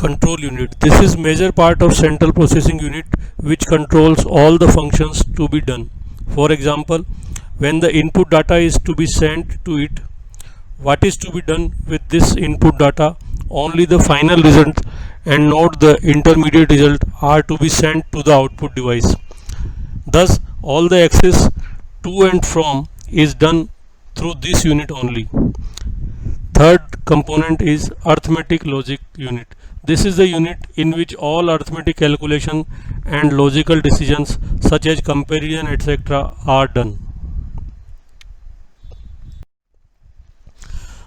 Control unit. This is major part of central processing unit which controls all the functions to be done. For example, when the input data is to be sent to it, what is to be done with this input data? Only the final result and not the intermediate result are to be sent to the output device. Thus, all the access to and from is done through this unit only. Third component is arithmetic logic unit. This is the unit in which all arithmetic calculation and logical decisions such as comparison etc. are done.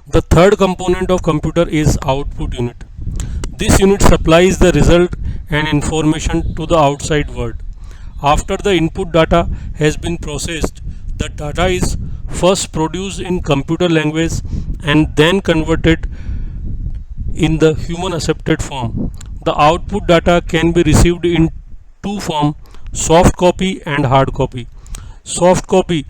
The third component of computer is output unit. This unit supplies the result and information to the outside world. After the input data has been processed, the data is first produced in computer language and then converted in the human accepted form. The output data can be received in two forms, soft copy and hard copy. Soft copy,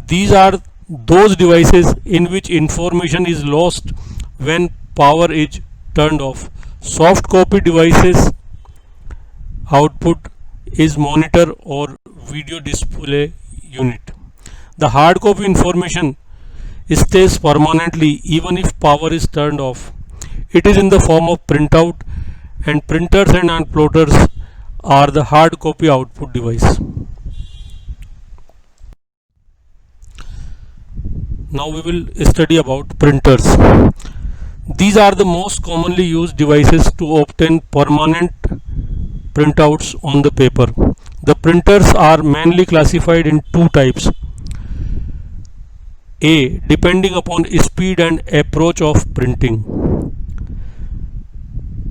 these are those devices in which information is lost when power is turned off. Soft copy devices output is monitor or video display unit. The hard copy information stays permanently even if power is turned off. It is in the form of printout, and printers and unplotters are the hard copy output device. Now we will study about printers. These are the most commonly used devices to obtain permanent printouts on the paper. The printers are mainly classified in two types. A. Depending upon speed and approach of printing.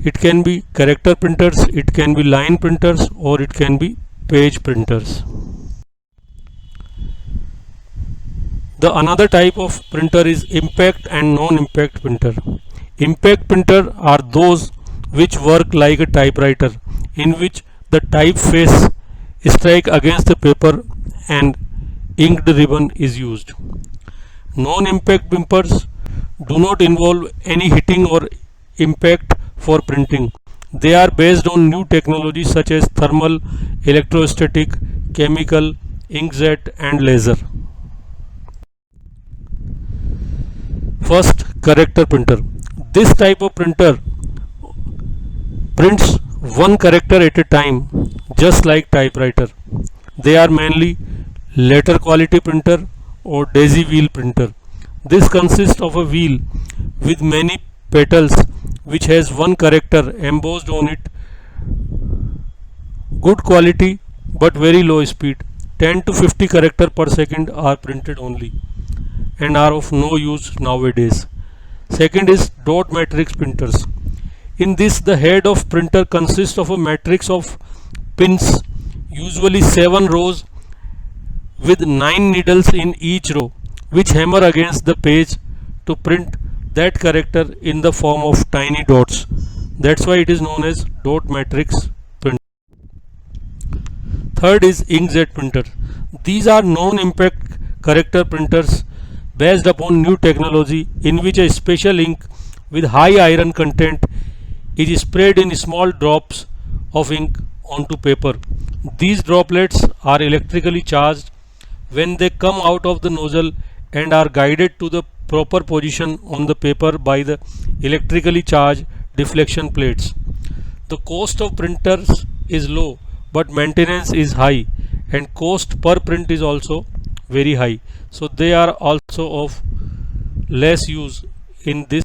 It can be character printers, it can be line printers, or it can be page printers. The another type of printer is impact and non-impact printer. Impact printer are those which work like a typewriter, in which the typeface strike against the paper and inked ribbon is used. Non-impact printers do not involve any hitting or impact for printing. They are based on new technologies such as thermal, electrostatic, chemical, inkjet and laser. First, character printer. This type of printer prints one character at a time, just like typewriter. They are mainly letter quality printer or daisy wheel printer. This consists of a wheel with many petals which has one character embossed on it. Good quality but very low speed. 10 to 50 characters per second are printed only and are of no use nowadays. Second is dot matrix printers. In this, the head of printer consists of a matrix of pins, usually 7 rows with 9 needles in each row, which hammer against the page to print that character in the form of tiny dots. That's why it is known as dot matrix printer. Third is inkjet printer. These are non-impact character printers based upon new technology in which a special ink with high iron content is sprayed in small drops of ink onto paper. These droplets are electrically charged when they come out of the nozzle and are guided to the proper position on the paper by the electrically charged deflection plates. The cost of printers is low but maintenance is high, and cost per print is also very high, so they are also of less use in this